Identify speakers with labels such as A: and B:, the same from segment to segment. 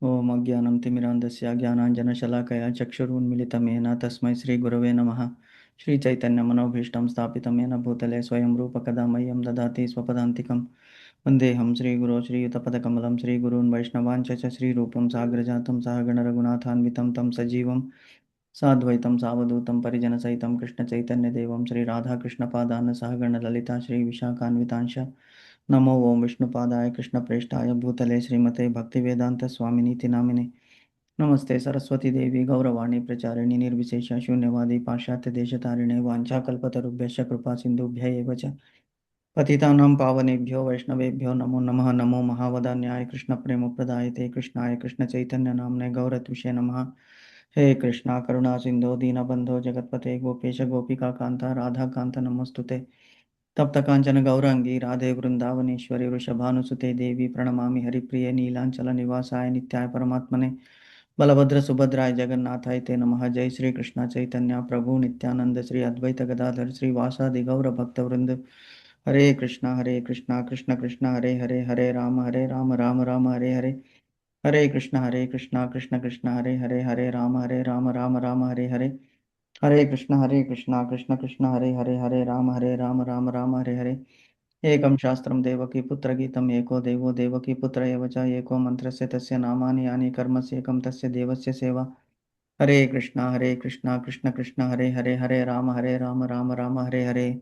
A: ओम अज्ञानं तिमिरान्धस्य ज्ञानाञ्जनशलाकया चक्षुरुन्मिलितं येन तस्मै श्रीगुरवे नमः। श्रीचैतन्यमनोभीष्टं स्थापितं येन भूतले स्वयं रूपकदा मह्यं ददाति स्वपदान्तिकं। वन्देऽहं श्रीगुरो श्रीयुतपदकमलं श्रीगुरून् वैष्णवांश्च श्रीरूपं साग्रजातं सहगणरघुनाथान्वितं तं सजीवं साद्वैतं सावधूतं परिजनसहितं कृष्णचैतन्यदेवं श्रीराधाकृष्णपादान् सहगणललिता श्रीविशाखान्वितांश्च नमो ओं विष्णुपादाय कृष्णप्रेष्ठाय भूतले श्रीमते भक्तिवेदान्तस्वामिनीति नामिने नमस्ते सरस्वती देवी गौरवाणी प्रचारिणी निर्विशेष शून्यवादी पाश्चात्यदेशतारिणे वाञ्छाकल्पतरुभ्यश्च कृपा सिन्धुभ्य एव च पतितानां पावनेभ्यो वैष्णवेभ्यो नमो नमः। नमो महावदान्याय कृष्णप्रेमप्रदायते कृष्णाय कृष्णचैतन्यनाम्ने गौरत्विषे नमः। हे कृष्णा करुणा सिन्धो दीनबन्धो जगत्पते गोपेश गोपिकान्ता राधाकान्त नमोऽस्तुते। तप्त कांचन गौरांगी राधे वृंदावनेश्वरी वृषभानुसुते देवी प्रणमामि हरिप्रिये नीलांचल निवासाय नित्याय परमात्मने बलभद्र सुभद्राय जगन्नाथाय ते नमः। जय श्री कृष्ण चैतन्य प्रभु नित्यानंद श्री अद्वैत गदाधर श्री वासादि गौर भक्त वृंद हरे कृष्णा कृष्ण कृष्ण हरे हरे हरे राम राम राम हरे हरे हरे कृष्णा कृष्ण कृष्ण हरे राम राम हरे हरे हरे कृष्णा कृष्ण कृष्ण हरे राम राम हरे हरे एकं शास्त्रं देवकी पुत्रगीतम् एको देवो देवकी पुत्र एव च एको मन्त्रस्य तस्य नामानि यानि कर्मस्येकं तस्य देवस्य सेवा। हरे कृष्णा कृष्ण कृष्ण हरे राम राम हरे हरे।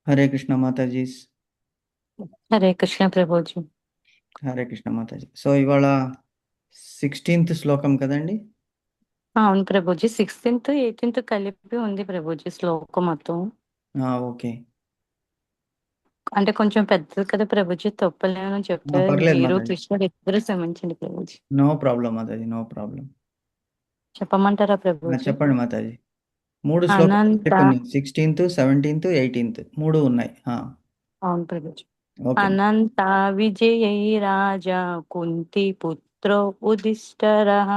A: हरे कृष्ण माताजी।
B: హరే కృష్ణ ప్రభుజీ.
A: హరే కృష్ణ మాతాజీ. సో ఇవాళ 16th శ్లోకం కదండి.
B: అవును ప్రభుజీ, 16th 18th కలిపి ఉంది ప్రభుజీ శ్లోకం మొత్తం.
A: ఓకే.
B: అంటే కొంచెం పెద్దది కదా ప్రభుజీ, తప్పలేమని చెప్పారు.
A: పర్లేదు
B: మీరు
A: మాతాజీ.
B: కృష్ణుడు ఇద్దరు శ్రమించండి Prabhuji.
A: No problem Mataji, no problem.
B: చెప్పమంటారా ప్రభుజీ?
A: చెప్పండి మాతాజీ. 3 శ్లోకాలు
B: అనంత
A: ఉన్నాయి. 16th 17th 18th 3 ఉన్నాయి.
B: అవును ప్రభుజీ.
A: ఓకే.
B: అనంత విజయై రాజా కుంతి పుత్రో ఉదిష్టరః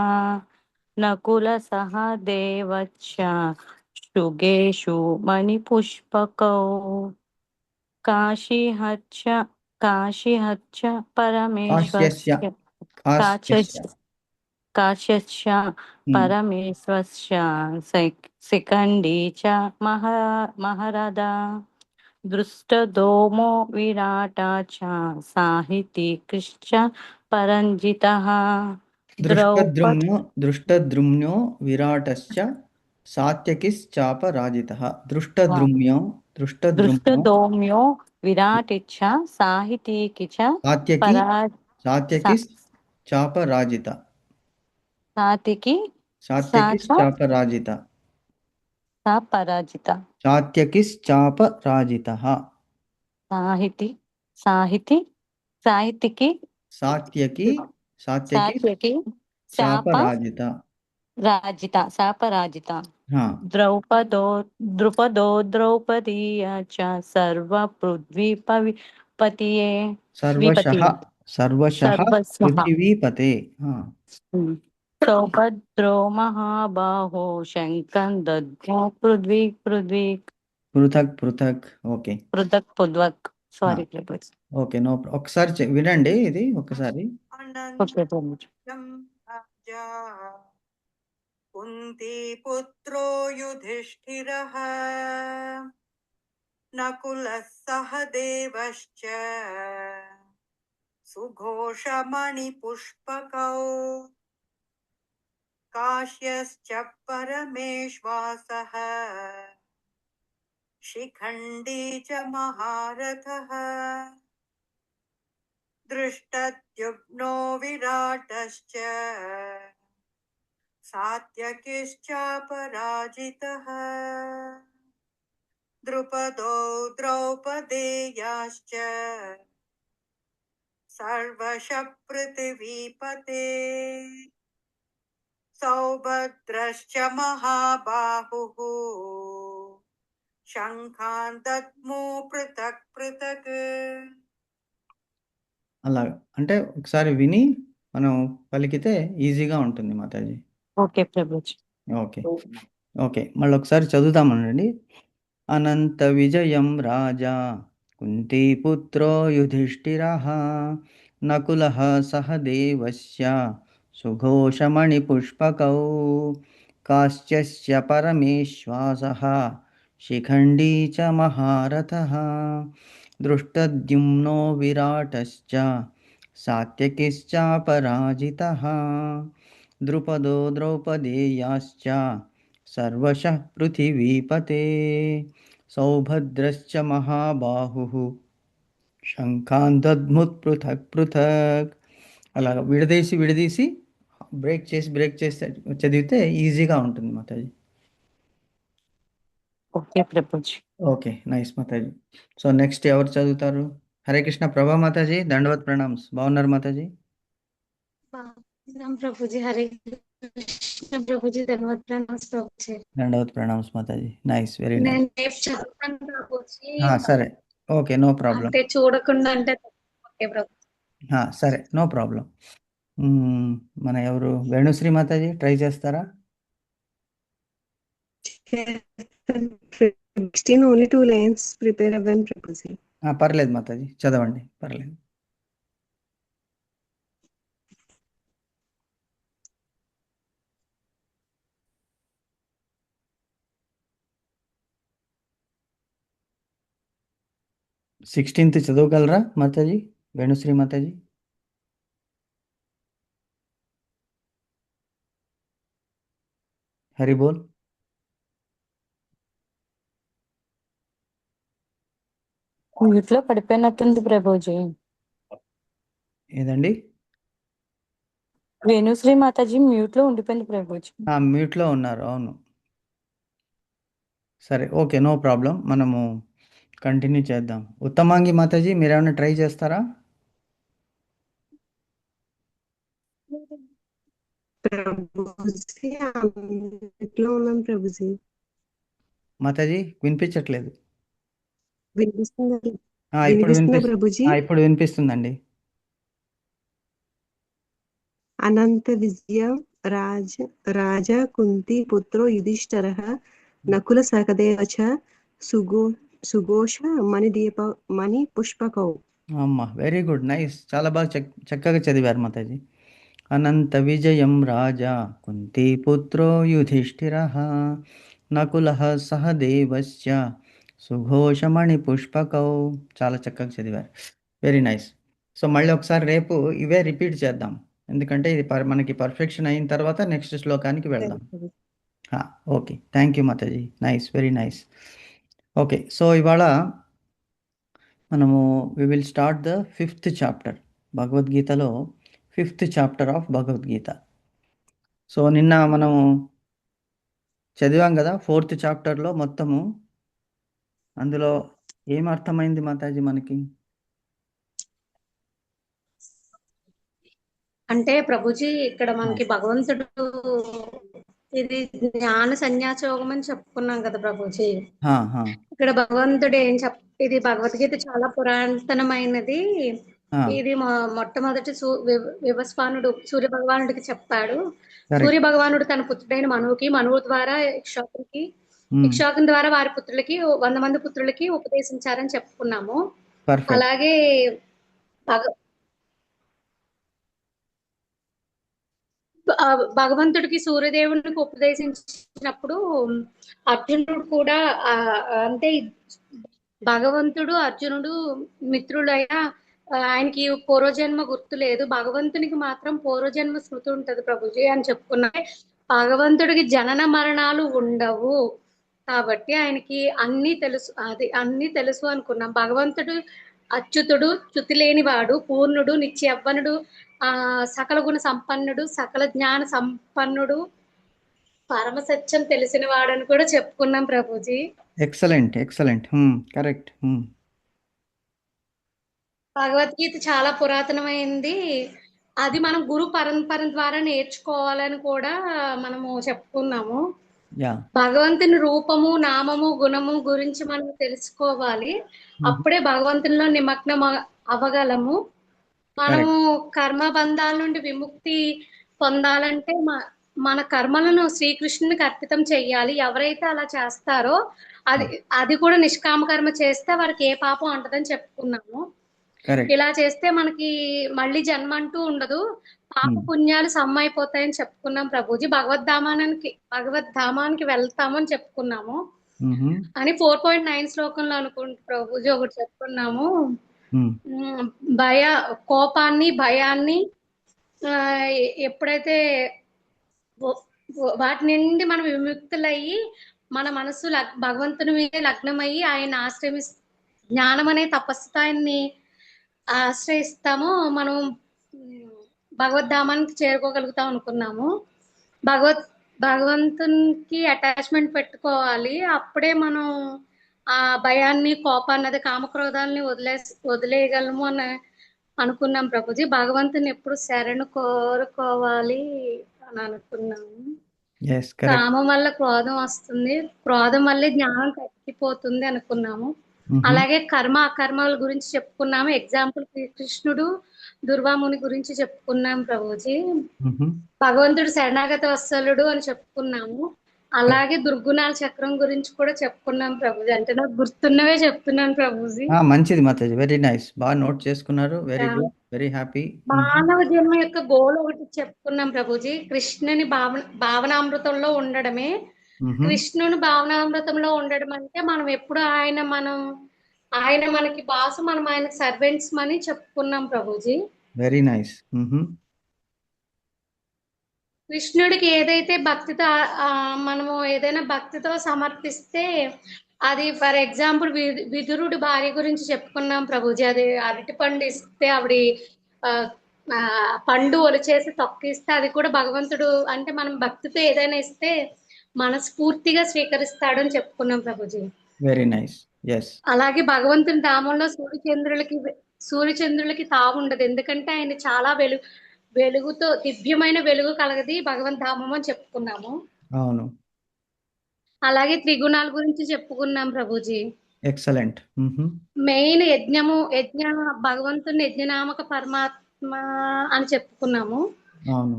B: నకుల సహదేవచ్చ శృగేషు మణిపుష్పకౌ కాశీహచ్చ కాశీహచ్చ
A: కాశ్యస్య
B: పరమేశ్వస్య
A: కాశ్యస్య
B: కాశ్యస్య కాశ్యస్య
A: ఉమ్.
B: పరమేశ్వస్య శిఖండీ చ మహరద దృష్టదోమో విరాట చ సాహితీకృశ్చ పరంజితః ద్రౌపద్
A: దృష్టద్రుమ్నో విరాటశ్చ సాత్యకిశ్చాపరాజితః. దృష్టద్రుమ్నో
B: దృష్టదోమ్యో విరాటిచ్చ సాహితీకి చ
A: సాత్యకి
B: పరా సా-
A: సాత్యకిశ్చాపరాజిత
B: సాతికి సాచ
A: సాత్యకిశ్చాపరాజిత
B: పరాజిత
A: సాత్యకిశ్చాపరాజితః
B: సాహితి సాహితి సాహితికి
A: సాత్యకి సాత్యకి
B: సాత్యకి శాప
A: చాపరాజిత.
B: రాజిత శాపరాజిత
A: హా.
B: ద్రౌపదో ద్రుపదో ద్రౌపదీయ చ సర్వ పృథ్వీపతియే
A: సర్వశః
B: విపతియే
A: సర్వశః
B: సర్వస్వ
A: పృథివీపతే.
B: సౌభద్రో మహాబాహో శంఖం దద్మో పృథ్వీ
A: పృథక్ పృథక్. ఓకే.
B: పృథక్ పృథక్.
A: ఆ,
B: సారీ ప్రభుజీ.
A: ఓకే. ఒకసారి వినండి ఇది ఒకసారి.
B: ఓకే ప్రభుజీ.
C: అనంతం రాజా కుంతి పుత్రో యుధిష్ఠిరః నకులः సహదేవశ్చ సుఘోషమణిపుష్పకౌ కాశ్యశ్చ పరమేశ్వాసः శిఖండీ చ మహారథः దృష్టద్యుమ్నో విరాటశ్చ సాత్యకిశ్చాపరాజితः ద్రుపదో ద్రౌపదేయాశ్చ సర్వశః పృథివీపతే సౌభద్రశ్చ మహాబాహుః శంఖాన్ దద్మో పృథక్ పృథక్.
A: అలాగా అంటే ఒకసారి విని మనం పలికితే ఈజీగా ఉంటుంది Mataji.
B: Okay Prabhuji.
A: Okay. Okay. మళ్ళీ ఒకసారి చదువుదామనండి. అనంత విజయం రాజా కుంతీపుత్రో యుధిష్ఠిరః నకులః సహ దేవస్య సుఘోషమణిపుష్పకౌ కాశ్చస్య పరమేశ్వాసః శిఖండీ చ మహారథः దృష్టద్యుమ్నో విరాటశ్చ సాత్యకిశ్చాపరాజితः ద్రుపదో ద్రౌపదేయాశ్చ సర్వశః పృథివీపతే సౌభద్రశ్చ మహాబాహుః శంఖాన్ దద్ముత్ పృథక్ పృథక్. అలా విడదీసి బ్రేక్ చేసి చదివితే ఈజీగా ఉంటుంది Mataji.
B: Okay Prabhuji.
A: Okay, nice మాతాజీ. సో నెక్స్ట్ ఎవరు చదువుతారు? హరే కృష్ణ ప్రభా మాతాజీ, దండవత్ ప్రణామ్స్. బాగున్నారు మాతాజీ?
D: ప్రభుజీ హరే కృష్ణ ప్రభుజీ ధన్యవాద ప్రణామ్స్ ప్రభుజీ.
A: దండవత్ ప్రణామ్స్ మాతాజీ. Nice, very nice.
D: నేను రేపు చదువుతాను ప్రభుజీ.
A: సరే, ఓకే, నో ప్రాబ్లం.
D: అంటే చూడకుండా అంటే ఓకే ప్రభుజీ.
A: సరే, నో ప్రాబ్లం. మన ఎవరు వేణుశ్రీ మాతాజీ ట్రై చేస్తారా?
E: 16 only 2 lines prepare again Prabhuji.
A: పర్లేదు మాతాజీ, చదవండి, పర్లేదు. సిక్స్టీన్త్ చదవగలరా మాతాజీ, వేణుశ్రీ మాతాజీ? హరి బోల్.
B: మ్యూట్ లో పడిపోయినట్టుంది ప్రభుజీ.
A: ఏదండి?
B: వేణుశ్రీ మాతాజీ మ్యూట్ లో ఉండిపోయింది ప్రభుజీ.
A: మ్యూట్లో ఉన్నారు, అవును. సరే, ఓకే, నో ప్రాబ్లం. మనము కంటిన్యూ చేద్దాం. ఉత్తమాంగి మాతాజీ మీరేమైనా ట్రై చేస్తారా?
E: ప్రభుజీ ఇట్లా ఉన్నాం ప్రభుజీ.
A: మాతాజీ వినిపించట్లేదు.
E: వినిపిస్తుందా?
A: ఇప్పుడు
E: వినిపిస్తుందా ప్రభుజీ?
A: ఇప్పుడు వినిపిస్తుందండి.
E: అనంత విజయ రాజా కుంతి పుత్రో యుధిష్ఠిరః నకుల సహదేవ చ సుఘోష మణి పుష్పకౌ.
A: అమ్మా, వెరీ గుడ్, నైస్, చాలా బాగా చక్కగా చదివారు మాతాజీ. అనంత విజయం రాజా కుంతి పుత్రో యుధిష్ఠిరః నకులః సహదేవస్య సుఘోషమణి పుష్పకౌ. చాలా చక్కగా చదివారు, వెరీ నైస్. సో మళ్ళీ ఒకసారి రేపు ఇవే రిపీట్ చేద్దాం, ఎందుకంటే ఇది మనకి పర్ఫెక్షన్ అయిన తర్వాత నెక్స్ట్ శ్లోకానికి వెళ్దాం. Okay, thank you Mataji, nice, very nice. Okay, so ఇవాళ మనము we will start the 5th chapter భగవద్గీతలో, 5th chapter of Bhagavad Gita. So నిన్న మనము చదివాం కదా 4th చాప్టర్లో మొత్తము. అందులో ఏం అర్థమైంది మాతాజీ మనకి?
D: అంటే ప్రభుజీ ఇక్కడ మనకి భగవంతుడు ఇది జ్ఞాన సన్యాస యోగం అని చెప్పుకున్నాం కదా ప్రభుజీ. ఇక్కడ భగవంతుడు ఇది భగవద్గీత చాలా పురాతనమైనది. ఇది మొట్టమొదటి వివస్వానుడు సూర్య భగవానుడికి చెప్పాడు. సూర్య భగవానుడు తన పుత్రుడైన మనువు ద్వారా ఇక్ష్వాకుని ద్వారా వారి పుత్రులకి 100 మంది పుత్రులకి ఉపదేశించారని చెప్పుకున్నాము. అలాగే భగవంతుడికి సూర్యదేవునికి ఉపదేశించినప్పుడు అర్జునుడు కూడా అంటే భగవంతుడు అర్జునుడు మిత్రులైనా ఆయనకి పూర్వజన్మ గుర్తు లేదు, భగవంతునికి మాత్రం పూర్వజన్మ స్మృతి ఉంటది ప్రభుజీ అని చెప్పుకున్నా. భగవంతుడికి జనన మరణాలు ఉండవు కాబట్టి ఆయనకి అన్ని తెలుసు అనుకున్నాం. భగవంతుడు అచ్యుతుడు, చ్యుతి లేనివాడు, పూర్ణుడు, నిత్యవ్వనుడు, సకల గుణ సంపన్నుడు, సకల జ్ఞాన సంపన్నుడు, పరమ సత్యం తెలిసిన వాడని కూడా చెప్పుకున్నాం ప్రభుజీ.
A: Excellent, correct.
D: భగవద్గీత చాలా పురాతనమైంది. అది మనం గురు పరంపర ద్వారా నేర్చుకోవాలని కూడా మనము చెప్పుకున్నాము. భగవంతుని రూపము, నామము, గుణము గురించి మనం తెలుసుకోవాలి. అప్పుడే భగవంతునిలో నిమగ్నం అవ్వగలము. మనము కర్మబంధాల నుండి విముక్తి పొందాలంటే మన కర్మలను శ్రీకృష్ణునికి అర్పితం చెయ్యాలి. ఎవరైతే అలా చేస్తారో అది కూడా నిష్కామ కర్మ చేస్తే వారికి ఏ పాపం అంటదని చెప్పుకున్నాము.
A: కరెక్ట్.
D: ఇలా చేస్తే మనకి మళ్ళీ జన్మ అంటూ ఉండదు, పాప పుణ్యాలు సమ్మైపోతాయని చెప్పుకున్నాం ప్రభుజీ. భగవద్ధామానికి వెళ్తామని చెప్పుకున్నాము అని 4.9 శ్లోకంలో అనుకుంటు ప్రభుజీ ఒకటి చెప్పుకున్నాము. కోపాన్ని, భయాన్ని ఎప్పుడైతే వాటి నుండి మనం విముక్తులయ్యి మన మనసు భగవంతుని మీద లగ్నమయ్యి ఆయన జ్ఞానం అనే తపస్సుతాన్ని ఆశ్రయిస్తామో మనం భగవద్ధామానికి చేరుకోగలుగుతాం అనుకున్నాము. భగవంతునికి అటాచ్మెంట్ పెట్టుకోవాలి, అప్పుడే మనం ఆ భయాన్ని, కోపాన్ని, అదే కామక్రోధాలని వదిలేయగలము అని అనుకున్నాం ప్రభుజీ. భగవంతుని ఎప్పుడు శరణు కోరుకోవాలి అని అనుకున్నాము. కామం వల్ల క్రోధం వస్తుంది, క్రోధం వల్లే జ్ఞానం తగ్గిపోతుంది అనుకున్నాము. అలాగే కర్మ అకర్మల గురించి చెప్పుకున్నాము. ఎగ్జాంపుల్ కృష్ణుడు, దుర్వాముని గురించి చెప్పుకున్నాం ప్రభుజీ. భగవంతుడు శరణాగత వత్సలుడు అని చెప్పుకున్నాము. అలాగే దుర్గుణాల చక్రం గురించి కూడా చెప్పుకున్నాం ప్రభుజీ. అంటే నాకు గుర్తున్నవే చెప్తున్నాను ప్రభుజీ.
A: మంచిది మాతాజీ, వెరీ నైస్, బాగా నోట్ చేసుకున్నారు. Very good, very happy.
D: మానవ జన్మ యొక్క గోల్ ఒకటి చెప్పుకున్నాం ప్రభుజీ. కృష్ణుని భావనామృతంలో ఉండడమే. కృష్ణుని భావనామృతంలో ఉండడం అంటే మనం ఎప్పుడు ఆయన మనకి బాసు, మనం ఆయన సర్వెంట్స్ అని చెప్పుకున్నాం ప్రభుజీ.
A: Very nice.
D: కృష్ణుడికి ఏదైతే భక్తితో మనము ఏదైనా భక్తితో సమర్పిస్తే అది, ఫర్ ఎగ్జాంపుల్ విదురుడి భార్య గురించి చెప్పుకున్నాం ప్రభుజీ. అది అరటి పండు ఇస్తే ఆవిడ పండు ఒలిచేసి తొక్కిస్తే అది కూడా భగవంతుడు అంటే మనం భక్తితో ఏదైనా ఇస్తే మనస్ఫూర్తిగా స్వీకరిస్తాడు అని చెప్పుకున్నాం ప్రభుజీ.
A: Very nice.
D: అలాగే భగవంతుని ధామంలో సూర్యచంద్రులకి తావు ఉండదు, ఎందుకంటే ఆయన చాలా వెలుగుతో దివ్యమైన వెలుగు కలగది భగవంత్ ధామం అని చెప్పుకున్నాము.
A: అవును.
D: అలాగే త్రిగుణాల గురించి చెప్పుకున్నాం ప్రభుజీ.
A: ఎక్సలెంట్.
D: మెయిన్ భగవంతుని యజ్ఞనామక పరమాత్మ అని చెప్పుకున్నాము.
A: అవును.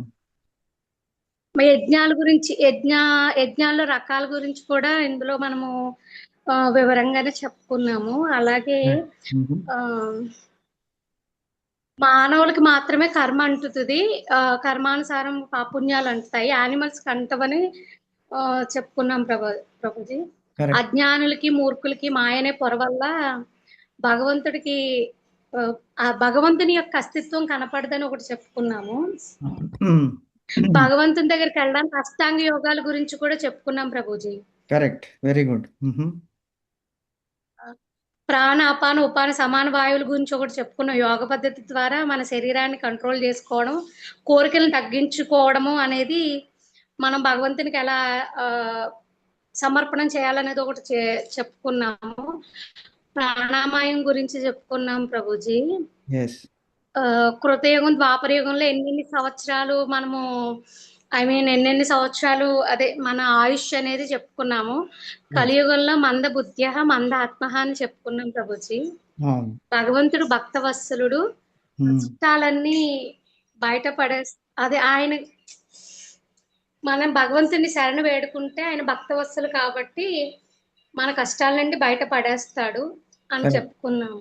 D: యజ్ఞాల గురించి, యజ్ఞాల రకాల గురించి కూడా ఇందులో మనము వివరంగానే చెప్పుకున్నాము. అలాగే మానవులకి మాత్రమే కర్మ అంటుతుంది, కర్మానుసారం పాపుణ్యాలు అంటుతాయి, యానిమల్స్ కంటవని చెప్పుకున్నాం ప్రభుజీ. అజ్ఞానులకి, మూర్ఖులకి మాయనే పొర వల్ల భగవంతుని యొక్క అస్తిత్వం కనపడదని ఒకటి చెప్పుకున్నాము. భగవంతుని దగ్గరికి వెళ్ళడానికి అష్టాంగ యోగాల గురించి కూడా చెప్పుకున్నాం ప్రభుజీ.
A: Correct, very good.
D: ప్రాణ, అపాన, ఉపాన, సమాన వాయువుల గురించి ఒకటి చెప్పుకున్నాం. యోగ పద్ధతి ద్వారా మన శరీరాన్ని కంట్రోల్ చేసుకోవడం, కోరికలను తగ్గించుకోవడము అనేది మనం భగవంతునికి ఎలా సమర్పణం చేయాలనేది ఒకటి చెప్పుకున్నాము. ప్రాణామాయం గురించి చెప్పుకున్నాం ప్రభుజీ. కృతయుగం, ద్వాపరయుగంలో ఎన్నెన్ని సంవత్సరాలు మనము ఎన్నెన్ని సంవత్సరాలు అదే మన ఆయుష్ అనేది చెప్పుకున్నాము. కలియుగంలో మంద బుద్ధ్య మంద ఆత్మ అని చెప్పుకున్నాం ప్రభుజీ. భగవంతుడు భక్తవత్సలుడు, కష్టాలన్నీ అదే ఆయన మనం భగవంతుని శరణ వేడుకుంటే ఆయన భక్తవత్సలు కాబట్టి మన కష్టాల నుండి బయటపడేస్తాడు అని చెప్పుకున్నాము.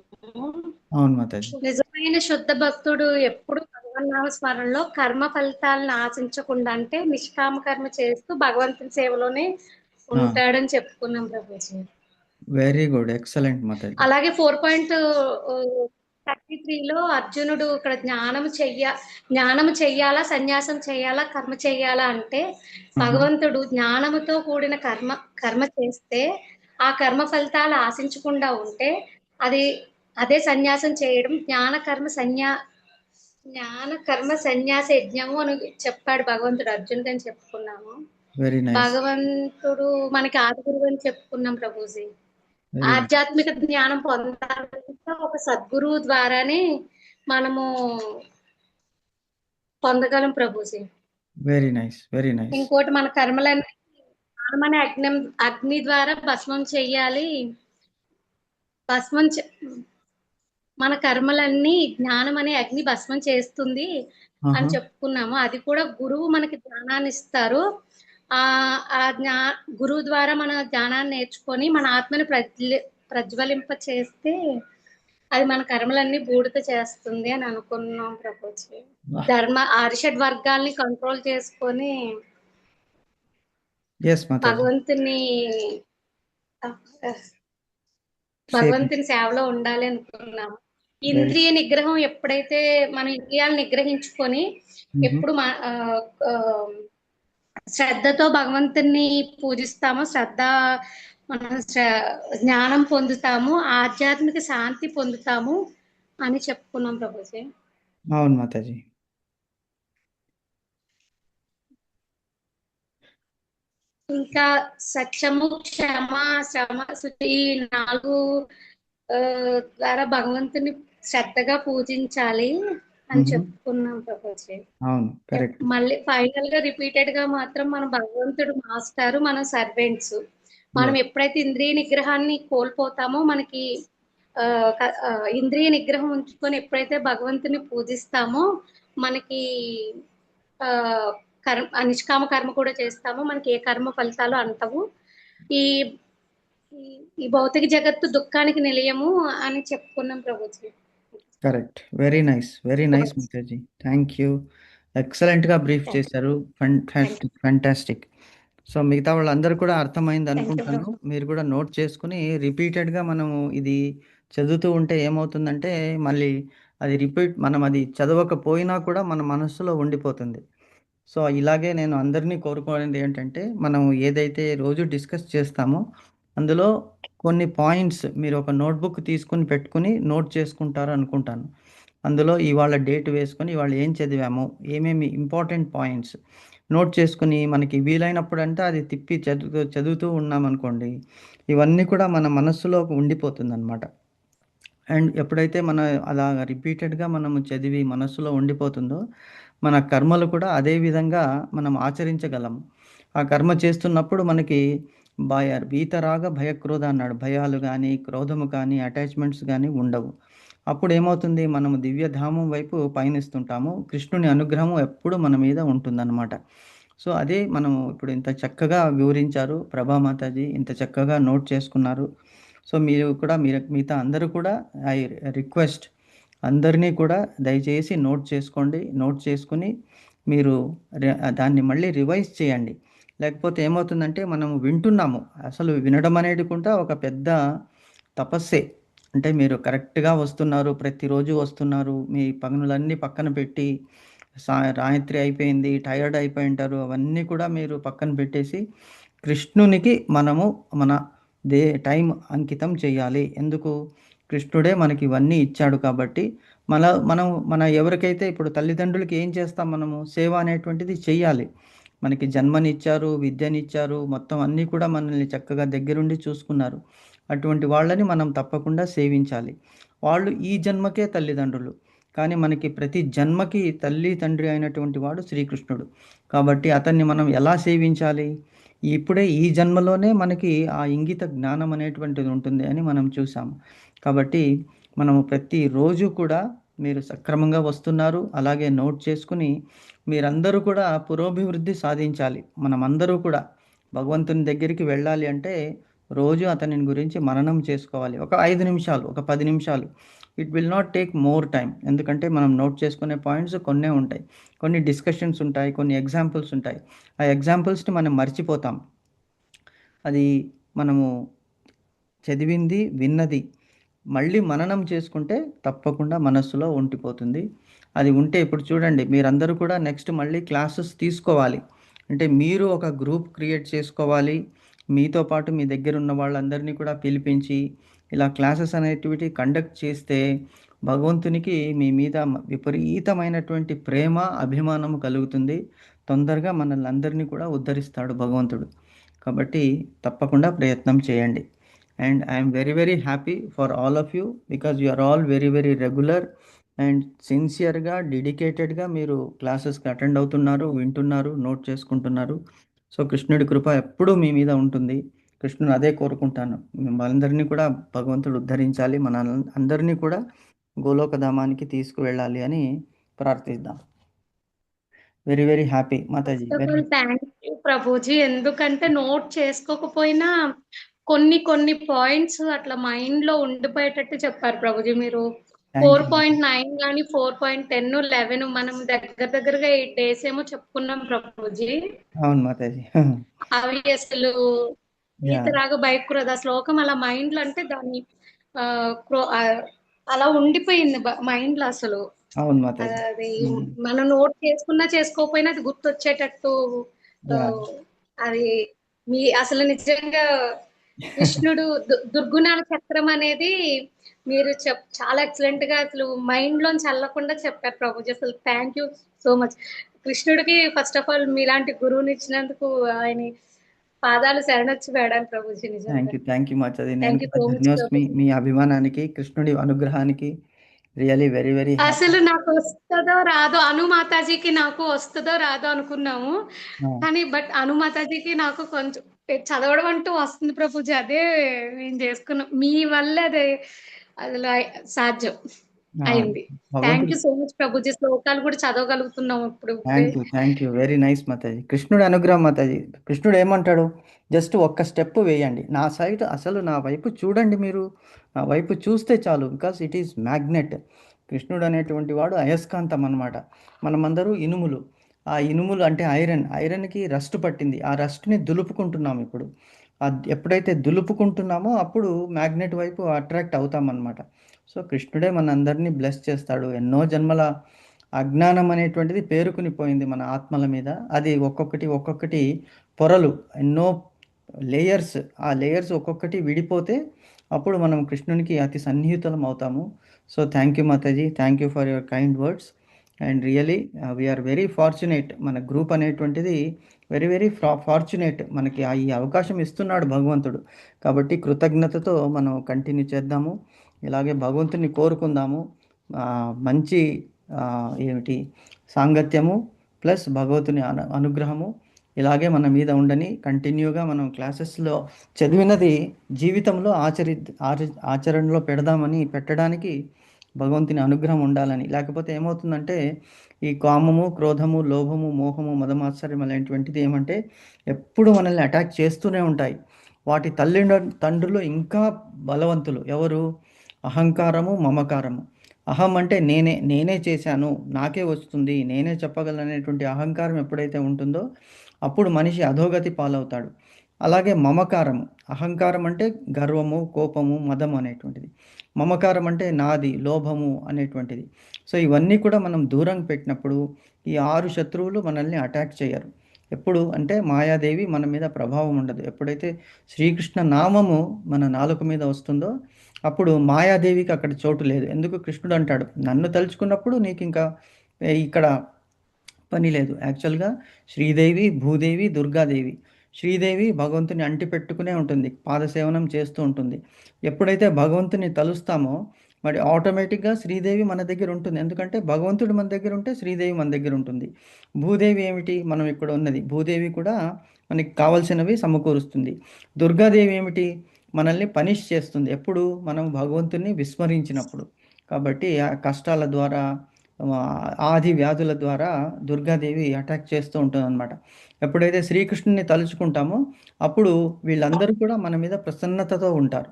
D: నిజమైన శుద్ధ భక్తుడు ఎప్పుడు భగవన్నామ స్మరణలో కర్మ ఫలితాలను ఆశించకుండా అంటే నిష్కామ కర్మ చేస్తూ భగవంతుని సేవలోనే ఉంటాడని చెప్పుకున్నాం Prabhuji.
A: Very good, excellent Mataji.
D: అలాగే 4.33లో అర్జునుడు ఇక్కడ జ్ఞానము చెయ్యాలా, సన్యాసం చేయాలా, కర్మ చెయ్యాలా అంటే భగవంతుడు జ్ఞానముతో కూడిన కర్మ చేస్తే ఆ కర్మ ఫలితాలు ఆశించకుండా ఉంటే అదే సన్యాసం చేయడం. జ్ఞాన కర్మ సన్యాస యజ్ఞము అని చెప్పాడు భగవంతుడు అర్జునుడు అని చెప్పుకున్నాము. భగవంతుడు మనకి ఆది గురువు అని చెప్పుకున్నాం ప్రభుజీ. ఆధ్యాత్మిక జ్ఞానం పొందాలంటే ఒక సద్గురువు ద్వారానే మనము పొందగలం Prabhuji.
A: Very nice, very nice.
D: ఇంకోటి మన కర్మలన్నీ అగ్ని ద్వారా భస్మం చెయ్యాలి. మన కర్మలన్నీ జ్ఞానం అనే అగ్ని భస్మం చేస్తుంది అని చెప్పుకున్నాము. అది కూడా గురువు మనకి జ్ఞానాన్ని ఇస్తారు. గురువు ద్వారా మన జ్ఞానాన్ని నేర్చుకొని మన ఆత్మని ప్రజ్వలింప చేస్తే అది మన కర్మలన్నీ బూడిద చేస్తుంది అని అనుకున్నాం ప్రభుజీ. ఆరిషడ్ వర్గాల్ని కంట్రోల్ చేసుకొని
A: ఎస్ మాతాజీ,
D: భగవంతుని భగవంతుని సేవలో ఉండాలి అనుకున్నాము. ఇంద్రియ నిగ్రహం ఎప్పుడైతే మన ఇంద్రియాలను నిగ్రహించుకొని ఎప్పుడు శ్రద్ధతో భగవంతుని పూజిస్తామో మనం జ్ఞానం పొందుతాము, ఆధ్యాత్మిక శాంతి పొందుతాము అని చెప్పుకున్నాం ప్రభుజీ.
A: అవును మాతాజీ.
D: ఇంకా సత్యము, క్షమ, శ్రమ, శుచి, ఈ 4 ద్వారా భగవంతుని శ్రద్ధగా పూజించాలి అని చెప్పుకున్నాం ప్రభుజీ.
A: అవును, కరెక్ట్.
D: మళ్ళీ ఫైనల్ గా రిపీటెడ్ గా మాత్రం మన భగవంతుడు మాస్టారు, మన సర్వెంట్స్. మనం ఎప్పుడైతే ఇంద్రియ నిగ్రహాన్ని కోల్పోతామో మనకి ఇంద్రియ నిగ్రహం ఉంచుకొని ఎప్పుడైతే భగవంతుని పూజిస్తామో మనకి నిష్కామ కర్మ కూడా చేస్తామో మనకి ఏ కర్మ ఫలితాలు అంటవు. ఈ ఈ భౌతిక జగత్తు దుఃఖానికి నిలయము అని చెప్పుకున్నాం Prabhuji.
A: Correct. Very nice, very nice Mataji. Thank you. Excellent గా బ్రీఫ్ చేశారు. ఫ్యాంటాస్టిక్. సో మిగతా వాళ్ళందరూ కూడా అర్థమైంది అనుకుంటాను. మీరు కూడా నోట్ చేసుకుని రిపీటెడ్ గా మనము ఇది చదువుతూ ఉంటే ఏమవుతుందంటే మళ్ళీ అది మనం అది చదవకపోయినా కూడా మన మనస్సులో ఉండిపోతుంది. సో ఇలాగే నేను అందరినీ కోరుకోవడం ఏంటంటే మనం ఏదైతే రోజు డిస్కస్ చేస్తామో అందులో కొన్ని పాయింట్స్ మీరు ఒక నోట్బుక్ తీసుకుని పెట్టుకుని నోట్ చేసుకుంటారు అనుకుంటాను. అందులో ఇవాళ డేట్ వేసుకొని ఇవాళ ఏం చదివాము, ఏమేమి ఇంపార్టెంట్ పాయింట్స్ నోట్ చేసుకుని మనకి వీలైనప్పుడు అంటే అది తిప్పి చదువుతూ ఉన్నామనుకోండి, ఇవన్నీ కూడా మన మనస్సులో ఉండిపోతుంది అనమాట. అండ్ ఎప్పుడైతే మన అలా రిపీటెడ్గా మనము చదివి మనస్సులో ఉండిపోతుందో మన కర్మలు కూడా అదే విధంగా మనం ఆచరించగలము. ఆ కర్మ చేస్తున్నప్పుడు మనకి వీతరాగ భయక్రోధ అన్నాడు. భయాలు కానీ, క్రోధము కానీ, అటాచ్మెంట్స్ కానీ ఉండవు. అప్పుడు ఏమవుతుంది, మనము దివ్యధామం వైపు పయనిస్తుంటాము. కృష్ణుని అనుగ్రహం ఎప్పుడు మన మీద ఉంటుందన్నమాట. సో అదే మనము ఇప్పుడు ఇంత చక్కగా వివరించారు ప్రభామాతాజీ, ఇంత చక్కగా నోట్ చేసుకున్నారు. సో మీరు కూడా మిగతా అందరూ కూడా ఐ రిక్వెస్ట్ అందరినీ కూడా దయచేసి నోట్ చేసుకోండి. నోట్ చేసుకుని మీరు దాన్ని మళ్ళీ రివైజ్ చేయండి. లేకపోతే ఏమవుతుందంటే మనము వింటున్నాము, అసలు వినడం అనేది కూడా ఒక పెద్ద తపస్సే. అంటే మీరు కరెక్ట్గా వస్తున్నారు, ప్రతిరోజు వస్తున్నారు, మీ పనులన్నీ పక్కన పెట్టి రాత్రి అయిపోయింది, టైర్డ్ అయిపోయి ఉంటారు, అవన్నీ కూడా మీరు పక్కన పెట్టేసి కృష్ణునికి మనము మన టైం అంకితం చేయాలి. ఎందుకు, కృష్ణుడే మనకి ఇవన్నీ ఇచ్చాడు కాబట్టి మన ఎవరికైతే ఇప్పుడు తల్లిదండ్రులకి ఏం చేస్తాం, మనము సేవ అనేటువంటిది చెయ్యాలి. మనకి జన్మనిచ్చారు, విద్యనిచ్చారు, మొత్తం అన్నీ కూడా మనల్ని చక్కగా దగ్గరుండి చూసుకున్నారు. అటువంటి వాళ్ళని మనం తప్పకుండా సేవించాలి. వాళ్ళు ఈ జన్మకే తల్లిదండ్రులు, కానీ మనకి ప్రతి జన్మకి తల్లి తండ్రి అయినటువంటి వాడు శ్రీకృష్ణుడు. కాబట్టి అతన్ని మనం ఎలా సేవించాలి, ఇప్పుడే ఈ జన్మలోనే మనకి ఆ ఇంగిత జ్ఞానం అనేటువంటిది ఉంటుంది అని మనం చూసాం. కాబట్టి మనము ప్రతిరోజు కూడా మీరు సక్రమంగా వస్తున్నారు, అలాగే నోట్ చేసుకుని మీరందరూ కూడా పురోభివృద్ధి సాధించాలి. మనమందరూ కూడా భగవంతుని దగ్గరికి వెళ్ళాలి అంటే రోజు అతని గురించి మననం చేసుకోవాలి. ఒక 5 నిమిషాలు, ఒక 10 నిమిషాలు. It will not take more time. ఎందుకంటే మనం నోట్ చేసుకునే పాయింట్స్ కొన్నే ఉంటాయి, కొన్ని డిస్కషన్స్ ఉంటాయి, కొన్ని ఎగ్జాంపుల్స్ ఉంటాయి. ఆ ఎగ్జాంపుల్స్ని మనం మర్చిపోతాం. అది మనము చదివింది, విన్నది మళ్ళీ మననం చేసుకుంటే తప్పకుండా మనస్సులో ఉండిపోతుంది. అది ఉంటే ఇప్పుడు చూడండి, మీరందరూ కూడా నెక్స్ట్ మళ్ళీ క్లాసెస్ తీసుకోవాలి. అంటే మీరు ఒక గ్రూప్ క్రియేట్ చేసుకోవాలి. మీతో పాటు మీ దగ్గర ఉన్న వాళ్ళందరినీ కూడా పిలిపించి ఇలా క్లాసెస్ అనేటివిటీ కండక్ట్ చేస్తే భగవంతునికి మీ మీద విపరీతమైనటువంటి ప్రేమ, అభిమానము కలుగుతుంది. తొందరగా మనల్ని అందరినీ కూడా ఉద్ధరిస్తాడు భగవంతుడు. కాబట్టి తప్పకుండా ప్రయత్నం చేయండి. And I'm very very happy for all of you, because you are all very very regular and సిన్సియర్గా, డెడికేటెడ్గా మీరు క్లాసెస్కి అటెండ్ అవుతున్నారు, వింటున్నారు, నోట్ చేసుకుంటున్నారు. సో కృష్ణుడి కృప ఎప్పుడూ మీ మీద ఉంటుంది. కృష్ణుని అదే కోరుకుంటాను, మనందరినీ కూడా భగవంతుడు ఉద్ధరించాలి, మన అందరినీ కూడా గోలోకధామానికి తీసుకువెళ్ళాలి అని ప్రార్థిద్దాం. వెరీ వెరీ హ్యాపీ మాతాజీ.
D: థ్యాంక్ యూ ప్రభుజీ. ఎందుకంటే నోట్ చేసుకోకపోయినా కొన్ని కొన్ని పాయింట్స్ అట్లా మైండ్ లో ఉండిపోయేటట్టు చెప్పారు ప్రభుజీ మీరు.
A: థ్యాంక్ యూ
D: 4.9 కానీ 4.10 11 మనం దగ్గరగా 8 డేస్ ఏమో చెప్పుకున్నాం ప్రభుజీ.
A: అవును మాతాజీ.
D: అవి అసలు ఈతరాగు బైకురద శ్లోకం అలా మైండ్ లో అంటే దాన్ని అలా ఉండిపోయింది మైండ్ లో అసలు.
A: అవును మాతాజీ.
D: అది మనం నోట్ చేసుకున్నా చేసుకోకపోయినా అది గుర్తొచ్చేటట్టు అది మీ అసలు నిజంగా కృష్ణుడు దుర్గుణాల చక్రం అనేది మీరు చాలా ఎక్సలెంట్ గా అసలు మైండ్ లోంచి చల్లకుండా చెప్పారు ప్రభుజీ. అసలు థ్యాంక్ యూ సో మచ్. కృష్ణుడికి ఫస్ట్ ఆఫ్ ఆల్ మీలాంటి గురువుని ఇచ్చినందుకు ఆయన పాదాలు శరణొచ్చి వేడాలి ప్రభుజీ. నిజంగా
A: thank you Mataji.
D: Thank you so much.
A: మీ అభిమానానికి, కృష్ణుడి అనుగ్రహానికి రియలీ వెరీ వెరీ
D: అసలు నాకు వస్తుందో రాదో, మాతాజీకి నాకు వస్తుందో రాదో అనుకున్నాము, కానీ బట్ మాతాజీకి నాకు కొంచెం చదవడం అంటూ వస్తుంది ప్రభుజీ. అదే మేము చేసుకున్నాం మీ వల్ల, అదే అసలు సాధ్యం అయింది. Thank you so much Prabhuji. శ్లోకాలు కూడా చదవగలుగుతున్నాం ఇప్పుడు.
A: Thank you very nice Mataji. కృష్ణుడి అనుగ్రహం మాతాజీ. కృష్ణుడు ఏమంటాడు, జస్ట్ ఒక్క స్టెప్ వేయండి నా సైడ్, అసలు నా వైపు చూడండి, మీరు నా వైపు చూస్తే చాలు, బికాస్ ఇట్ ఈస్ మ్యాగ్నెట్. కృష్ణుడు అనేటువంటి వాడు అయస్కాంతం అన్నమాట. మనమందరూ ఇనుములు. ఆ ఇనుములు అంటే ఐరన్కి రస్ట్ పట్టింది, ఆ రస్ట్ని దులుపుకుంటున్నాం ఇప్పుడు. ఎప్పుడైతే దులుపుకుంటున్నామో అప్పుడు మ్యాగ్నెట్ వైపు అట్రాక్ట్ అవుతామన్నమాట. సో కృష్ణుడే మన అందరినీ బ్లెస్ చేస్తాడు. ఎన్నో జన్మల అజ్ఞానం అనేటువంటిది పేరుకుని పోయింది మన ఆత్మల మీద. అది ఒక్కొక్కటి పొరలు, ఎన్నో లేయర్స్. ఆ లేయర్స్ ఒక్కొక్కటి విడిపోతే అప్పుడు మనం కృష్ణునికి అతి సన్నిహితులం అవుతాము. So thank you Mataji. Thank you for your kind words. And really we are very fortunate. మన గ్రూప్ అనేటువంటిది వెరీ వెరీ ఫార్చునేట్. మనకి ఈ అవకాశం ఇస్తున్నాడు భగవంతుడు. కాబట్టి కృతజ్ఞతతో మనం కంటిన్యూ చేద్దాము. ఇలాగే భగవంతుని కోరుకుందాము. మంచి ఏమిటి సాంగత్యము ప్లస్ భగవంతుని అనుగ్రహము ఇలాగే మన మీద ఉండని, కంటిన్యూగా మనం క్లాసెస్లో చదివినది జీవితంలో ఆచరణలో పెట్టడానికి భగవంతుని అనుగ్రహం ఉండాలని. లేకపోతే ఏమవుతుందంటే ఈ కామము, క్రోధము, లోభము, మోహము, మదమాత్సర్యం అలాంటివంటిది ఏమంటే ఎప్పుడు మనల్ని అటాక్ చేస్తూనే ఉంటాయి. వాటి తండ్రులు ఇంకా బలవంతులు ఎవరు? అహంకారము, మమకారము. అహం అంటే నేనే చేశాను, నాకే వస్తుంది, నేనే చెప్పగలనేటువంటి అహంకారం ఎప్పుడైతే ఉంటుందో అప్పుడు మనిషి అధోగతి పాలవుతాడు. అలాగే మమకారము. అహంకారం అంటే గర్వము, కోపము, మదము అనేటువంటిది. మమకారం అంటే నాది, లోభము అనేటువంటిది. సో ఇవన్నీ కూడా మనం దూరం పెట్టినప్పుడు ఈ 6 శత్రువులు మనల్ని అటాక్ చేయరు. ఎప్పుడు అంటే మాయాదేవి మన మీద ప్రభావం ఉండదు. ఎప్పుడైతే శ్రీకృష్ణ నామము మన నాలుక మీద వస్తుందో అప్పుడు మాయాదేవికి అక్కడ చోటు లేదు. ఎందుకు? కృష్ణుడు అంటాడు, నన్ను తలుచుకున్నప్పుడు నీకు ఇంకా ఇక్కడ పని లేదు. యాక్చువల్గా శ్రీదేవి, భూదేవి, దుర్గాదేవి. శ్రీదేవి భగవంతుని అంటి పెట్టుకునే ఉంటుంది, పాదసేవనం చేస్తూ ఉంటుంది. ఎప్పుడైతే భగవంతుని తలుస్తామో మరి ఆటోమేటిక్గా శ్రీదేవి మన దగ్గర ఉంటుంది. ఎందుకంటే భగవంతుడు మన దగ్గర ఉంటే శ్రీదేవి మన దగ్గర ఉంటుంది. భూదేవి ఏమిటి? మనం ఇక్కడ ఉన్నది. భూదేవి కూడా మనకి కావలసినవి సమకూరుస్తుంది. దుర్గాదేవి ఏమిటి? మనల్ని పనిష్ చేస్తుంది ఎప్పుడు? మనం భగవంతుని విస్మరించినప్పుడు. కాబట్టి ఆ కష్టాల ద్వారా, ఆది వ్యాధుల ద్వారా దుర్గాదేవి అటాక్ చేస్తూ ఉంటుంది అనమాట. ఎప్పుడైతే శ్రీకృష్ణుని తలుచుకుంటామో అప్పుడు వీళ్ళందరూ కూడా మన మీద ప్రసన్నతతో ఉంటారు.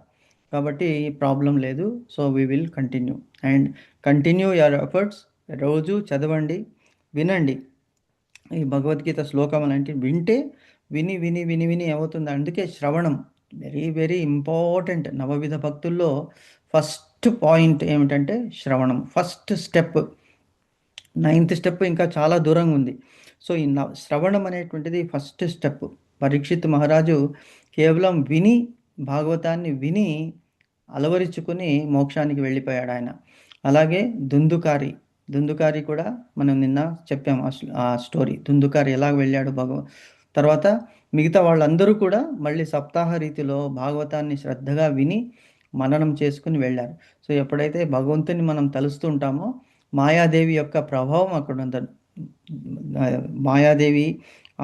A: కాబట్టి ప్రాబ్లం లేదు. So we will continue your efforts. రోజు చదవండి, వినండి. ఈ భగవద్గీత శ్లోకం అలాంటివి వింటే విని విని విని విని ఏమవుతుంది? అందుకే శ్రవణం వెరీ వెరీ ఇంపార్టెంట్. నవవిధ భక్తుల్లో ఫస్ట్ పాయింట్ ఏమిటంటే శ్రవణం. First step. 9th స్టెప్ ఇంకా చాలా దూరంగా ఉంది. సో ఈ శ్రవణం అనేటువంటిది ఫస్ట్ స్టెప్. పరీక్షిత్ మహారాజు కేవలం విని, భాగవతాన్ని విని అలవరించుకుని మోక్షానికి వెళ్ళిపోయాడు ఆయన. అలాగే దుందుకారి కూడా మనం నిన్న చెప్పాం ఆ స్టోరీ. దుందుకారి ఎలా వెళ్ళాడు తర్వాత మిగతా వాళ్ళందరూ కూడా మళ్ళీ సప్తాహ రీతిలో భాగవతాన్ని శ్రద్ధగా విని మననం చేసుకుని వెళ్ళారు. సో ఎప్పుడైతే భగవంతుని మనం తలుస్తూ ఉంటామో మాయాదేవి యొక్క ప్రభావం అక్కడ ఉంటుంది. మాయాదేవి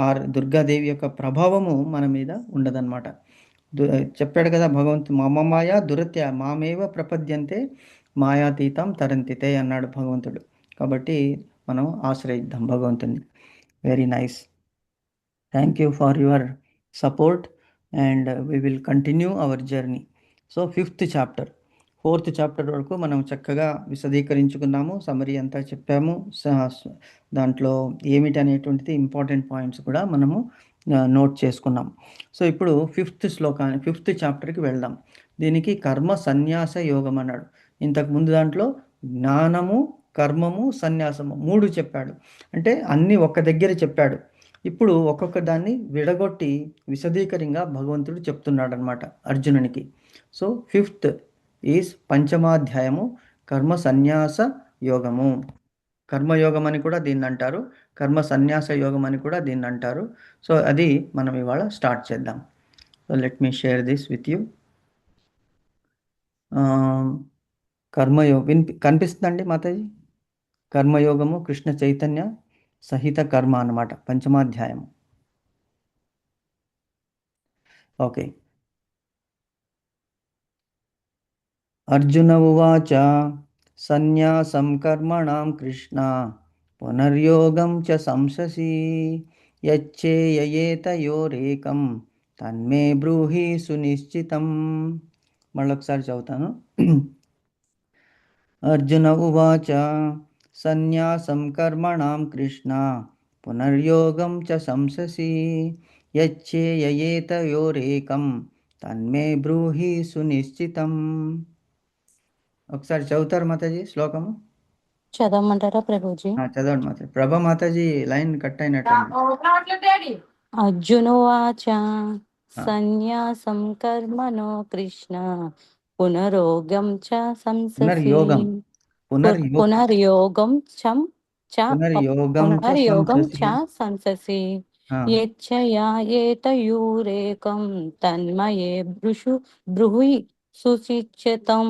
A: ఆర్ దుర్గాదేవి యొక్క ప్రభావము మన మీద ఉండదన్నమాట. చెప్పాడు కదా భగవంతుడు, మమ మాయా దురత్య మామేవ ప్రపద్యంతే మాయాతీతం తరంతితే అన్నాడు భగవంతుడు. కాబట్టి మనం ఆశ్రయిద్దాం భగవంతుని. Very nice. Thank you for your support. and we will continue our journey. So 5th chapter 4th chapter వరకు మనం చక్కగా విశదీకరించుకున్నాము, సమరీ అంతా చెప్పాము. దాంట్లో ఏమిటి అనేటువంటిది ఇంపార్టెంట్ పాయింట్స్ కూడా మనము నోట్ చేసుకున్నాం. సో ఇప్పుడు 5th చాప్టర్కి వెళ్దాం. దీనికి కర్మ సన్యాస యోగం అన్నాడు. ఇంతకు ముందు దాంట్లో జ్ఞానము, కర్మము, సన్యాసము 3 చెప్పాడు. అంటే అన్నీ ఒక్క దగ్గర చెప్పాడు. ఇప్పుడు ఒక్కొక్క దాన్ని విడగొట్టి విశదీకరంగా భగవంతుడు చెప్తున్నాడు అనమాట అర్జునునికి. సో 5th ఈజ్ పంచమాధ్యాయము, కర్మ సన్యాస యోగము. కర్మయోగం అని కూడా దీన్ని అంటారు, కర్మ సన్యాస యోగం అని కూడా దీన్ని అంటారు. సో అది మనం ఇవాళ స్టార్ట్ చేద్దాం. So let me share this with you. కర్మయోగం కనిపిస్తుందండి మాతాజీ? కర్మయోగము కృష్ణ చైతన్య సహిత కర్మ అన్నమాట, పంచమాధ్యాయము. ఓకే. అర్జున ఉవాచ సన్యాసం కర్మణాం కృష్ణ పునర్యోగం చ సంశసి యచ్చేయయేతయోరేకం తన్మే బ్రూహి సునిశ్చితం. మళ్ళొకసారి చదువుతాను. అర్జున ఉవాచ సన్యాసం కర్మణాం కృష్ణ పునర్యోగం చ సంశసి యచ్చేయయేతయోరేకం తన్మే బ్రూహి సునిశ్చితం. ఒకసారి చదువుతారు మాతాజీ శ్లోకము?
B: చదవమంటారా ప్రభుజీ?
A: చదవండి మాతాజీ. ప్రభా మాతాజీ లైన్ కట్ అయినట్టు.
B: అర్జునోవాచ సన్యాసం కర్మణో కృష్ణ పునరోగం చ సంశసి
A: పునర్యోగం
B: పునర్యోగం
A: పునర్యోగం
B: చ సంశసి యచ్చేయయేతయోరేకం తన్మయే బ్రూహి సునిశ్చితం.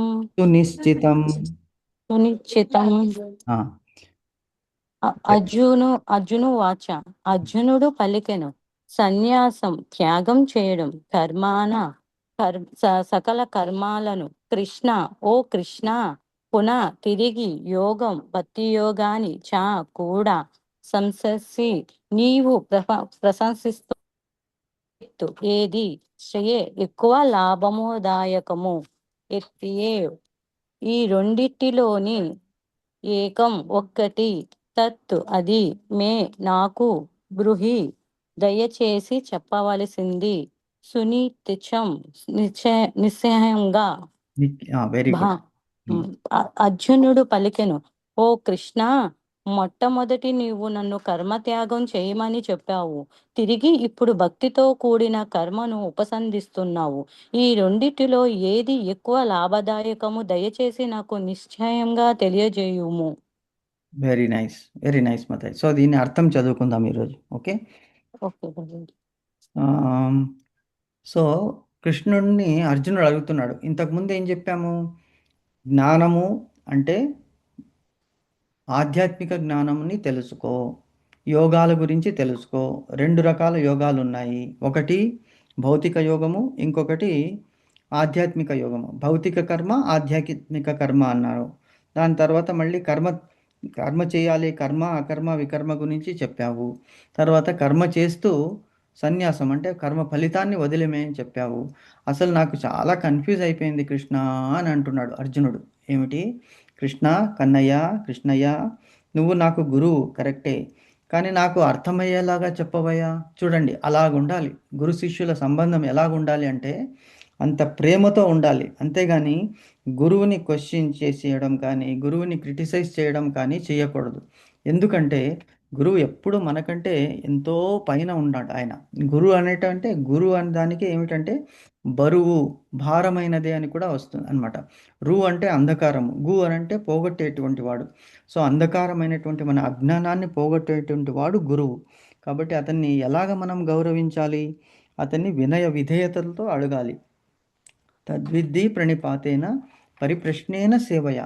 B: అర్జును వాచ అర్జునుడు పలికెను, సన్యాసం త్యాగం చేయడం, సకల కర్మాలను కృష్ణ ఓ కృష్ణ పునః తిరిగి యోగం భక్తి యోగాన్ని చా కూడా సంశసి నీవు ప్రశంసిస్తూ ఏది శ్రేయే ఎక్కువ లాభమోదాయకము ఎత్తియే ఈ రెండిటిలోని ఏకం ఒక్కటి తత్తు అది మే నాకు బ్రూహి దయచేసి చెప్పవలసింది సునిశ్చితం నిశ్చయంగా. అర్జునుడు పలికెను, ఓ కృష్ణ మొట్టమొదటి నీవు నన్ను కర్మత్యాగం చేయమని చెప్పావు, తిరిగి ఇప్పుడు భక్తితో కూడిన కర్మను ఉపసంధిస్తున్నావు. ఈ రెండిటిలో ఏది ఎక్కువ లాభదాయకము దయచేసి నాకు నిశ్చయంగా తెలియజేయుము.
A: వెరీ నైస్, వెరీ నైస్ మాతాజీ. సో దీన్ని అర్థం చదువుకుందాం ఈరోజు. ఓకే. సో కృష్ణుడిని అర్జునుడు అడుగుతున్నాడు. ఇంతకుముందు ఏం చెప్పాము? జ్ఞానము అంటే ఆధ్యాత్మిక జ్ఞానంని తెలుసుకో, యోగాల గురించి తెలుసుకో. 2 రకాల యోగాలు ఉన్నాయి. ఒకటి భౌతిక యోగము, ఇంకొకటి ఆధ్యాత్మిక యోగము. భౌతిక కర్మ, ఆధ్యాత్మిక కర్మ అన్నారు. దాని తర్వాత మళ్ళీ కర్మ చేయాలి, కర్మ అకర్మ వికర్మ గురించి చెప్పావు. తర్వాత కర్మ చేస్తూ సన్యాసం అంటే కర్మ ఫలితాన్ని వదిలేమని చెప్పావు. అసలు నాకు చాలా కన్ఫ్యూజ్ అయిపోయింది కృష్ణ అని అంటున్నాడు అర్జునుడు. ఏమిటి? కృష్ణ, కృష్ణయ్య నువ్వు నాకు గురువు కరెక్టే, కానీ నాకు అర్థమయ్యేలాగా చెప్పవయ్యా. చూడండి, అలాగుండాలి గురు శిష్యుల సంబంధం. ఎలాగుండాలి అంటే అంత ప్రేమతో ఉండాలి. అంతేగాని గురువుని క్వశ్చన్ చేసేయడం కానీ, గురువుని క్రిటిసైజ్ చేయడం కానీ చేయకూడదు. ఎందుకంటే గురువు ఎప్పుడు మనకంటే ఎంతో పైన ఉన్నాడు ఆయన. గురువు అనేటంటే గురువు అనే దానికి ఏమిటంటే బరువు, భారమైనదే అని కూడా వస్తుంది అనమాట. రు అంటే అంధకారము, గు అని అంటే పోగొట్టేటువంటి వాడు. సో అంధకారమైనటువంటి మన అజ్ఞానాన్ని పోగొట్టేటువంటి వాడు గురువు. కాబట్టి అతన్ని ఎలాగ మనం గౌరవించాలి? అతన్ని వినయ విధేయతలతో అడగాలి. తద్విద్ధి ప్రణిపాతేన పరిప్రశ్నేన సేవయ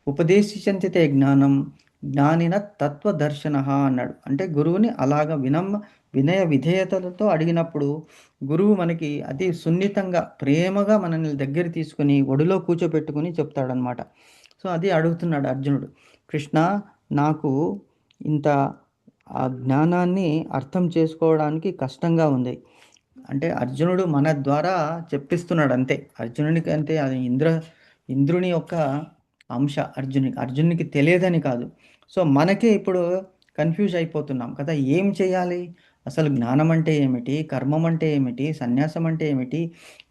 A: ఉపదేశించితే జ్ఞానం జ్ఞానిన తత్వదర్శన అన్నాడు. అంటే గురువుని అలాగ వినయ విధేయతలతో అడిగినప్పుడు గురువు మనకి అతి సున్నితంగా ప్రేమగా మనల్ని దగ్గర తీసుకుని ఒడిలో కూర్చోబెట్టుకుని చెప్తాడనమాట. సో అది అడుగుతున్నాడు అర్జునుడు. కృష్ణ, నాకు ఇంత ఆ జ్ఞానాన్ని అర్థం చేసుకోవడానికి కష్టంగా ఉంది. అంటే అర్జునుడు మన ద్వారా చెప్పిస్తున్నాడు అంతే. అర్జునునికి అంటే అది ఇంద్రుని యొక్క అంశ అర్జునునికి తెలియదని కాదు. సో మనకే ఇప్పుడు కన్ఫ్యూజ్ అయిపోతున్నాం కదా, ఏం చేయాలి, అసలు జ్ఞానం అంటే ఏమిటి, కర్మం అంటే ఏమిటి, సన్యాసం అంటే ఏమిటి,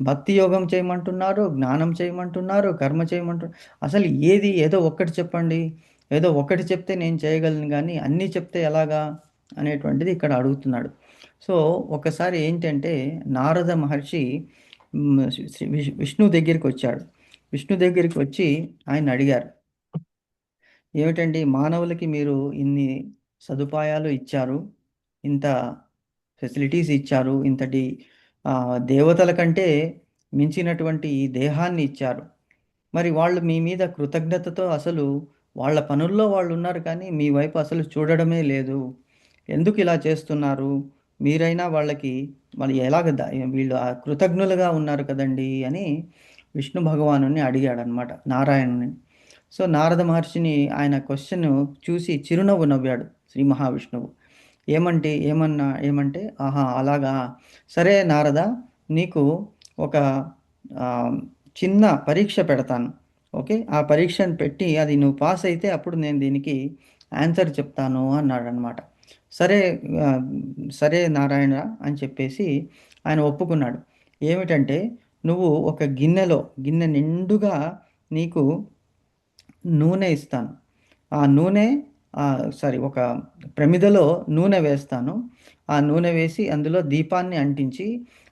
A: భక్తి యోగం చేయమంటున్నారు, జ్ఞానం చేయమంటున్నారు, కర్మ చేయమంటున్నారు, అసలు ఏదో ఒక్కటి చెప్పండి, ఏదో ఒకటి చెప్తే నేను చేయగలను కానీ అన్నీ చెప్తే ఎలాగా అనేటువంటిది ఇక్కడ అడుగుతున్నాడు. సో ఒకసారి ఏంటంటే నారద మహర్షి విష్ణు దగ్గరికి వచ్చాడు. విష్ణు దగ్గరికి వచ్చి ఆయన అడిగారు, ఏమిటండి మానవులకి మీరు ఇన్ని సదుపాయాలు ఇచ్చారు, ఇంత ఫెసిలిటీస్ ఇచ్చారు, ఇంతటి దేవతల కంటే మించినటువంటి ఈ దేహాన్ని ఇచ్చారు, మరి వాళ్ళు మీ మీద కృతజ్ఞతతో అసలు వాళ్ళ పనుల్లో వాళ్ళు ఉన్నారు కానీ మీ వైపు అసలు చూడడమే లేదు, ఎందుకు ఇలా చేస్తున్నారు, మీరైనా వాళ్ళకి వాళ్ళు వీళ్ళు కృతజ్ఞులుగా ఉన్నారు కదండి అని విష్ణు భగవానుని అడిగాడనమాట నారాయణుని. సో నారద మహర్షిని ఆయన క్వశ్చన్ చూసి చిరునవ్వు నవ్వాడు శ్రీ మహావిష్ణువు. ఏమంటే ఆహా అలాగా, సరే నారద, నీకు ఒక చిన్న పరీక్ష పెడతాను, ఓకే, ఆ పరీక్షను పెట్టి అది నువ్వు పాస్ అయితే అప్పుడు నేను దీనికి ఆన్సర్ చెప్తాను అన్నాడనమాట. సరే నారాయణ అని చెప్పేసి ఆయన ఒప్పుకున్నాడు. ఏమిటంటే నువ్వు ఒక గిన్నె నిండుగా నీకు నూనె ఇస్తాను, ఆ నూనె ఒక ప్రమిదలో నూనె వేస్తాను, ఆ నూనె వేసి అందులో దీపాన్ని అంటించి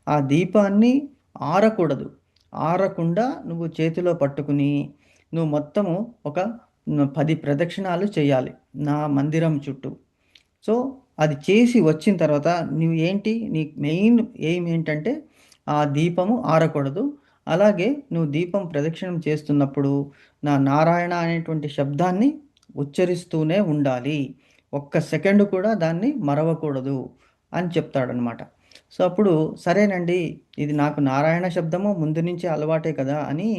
A: ఆ దీపాన్ని ఆరకుండా నువ్వు చేతిలో పట్టుకుని నువ్వు మొత్తము ఒక 10 ప్రదక్షిణాలు చేయాలి నా మందిరం చుట్టూ. సో అది చేసి వచ్చిన తర్వాత నీ మెయిన్ ఎయిమ్ ఏంటంటే ఆ దీపము ఆరకూడదు, అలాగే నువ్వు దీపం ప్రదక్షిణం చేస్తున్నప్పుడు నా నారాయణ అనేటువంటి శబ్దాన్ని ఉచ్చరిస్తూనే ఉండాలి, ఒక్క సెకండ్ కూడా దాన్ని మరవకూడదు అని చెప్తాడనమాట. సో అప్పుడు సరేనండి, ఇది నాకు నారాయణ శబ్దము ముందు నుంచి అలవాటే కదా అని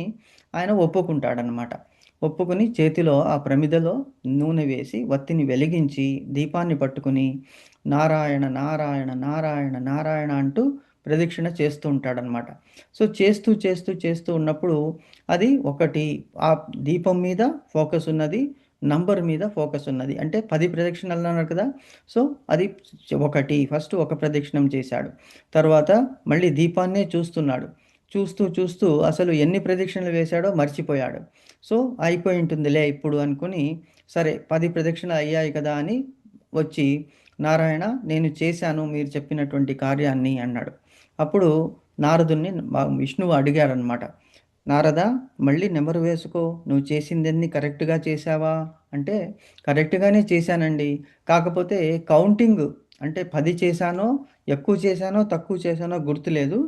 A: ఆయన ఒప్పుకుంటాడనమాట. ఒప్పుకుని చేతిలో ఆ ప్రమిదలో నూనె వేసి వత్తిని వెలిగించి దీపాన్ని పట్టుకుని నారాయణ నారాయణ నారాయణ నారాయణ అంటూ ప్రదక్షిణ చేస్తూ ఉంటాడనమాట. సో చేస్తూ ఉన్నప్పుడు అది ఆ దీపం మీద ఫోకస్ ఉన్నది, నంబర్ మీద ఫోకస్ ఉన్నది, అంటే 10 ప్రదక్షిణలు అన్నారు కదా. సో అది ఫస్ట్ ఒక ప్రదక్షిణం చేశాడు, తర్వాత మళ్ళీ దీపాన్నే చూస్తున్నాడు, చూస్తూ అసలు ఎన్ని ప్రదక్షిణలు వేశాడో మర్చిపోయాడు. సో అయిపోయి ఉంటుందిలే ఇప్పుడు అనుకుని, సరే 10 ప్రదక్షిణలు అయ్యాయి కదా అని వచ్చి నారాయణ నేను చేశాను మీరు చెప్పినటువంటి కార్యాన్ని అన్నాడు. అప్పుడు నారదుని విష్ణువు అడిగారనమాట, నారద మళ్ళీ నెంబర్ వేసుకో, నువ్వు చేసిందన్నీ కరెక్ట్గా చేశావా అంటే కరెక్ట్గానే చేశానండి, కాకపోతే కౌంటింగ్ అంటే 10 చేశానో ఎక్కువ చేశానో తక్కువ చేశానో గుర్తులేదు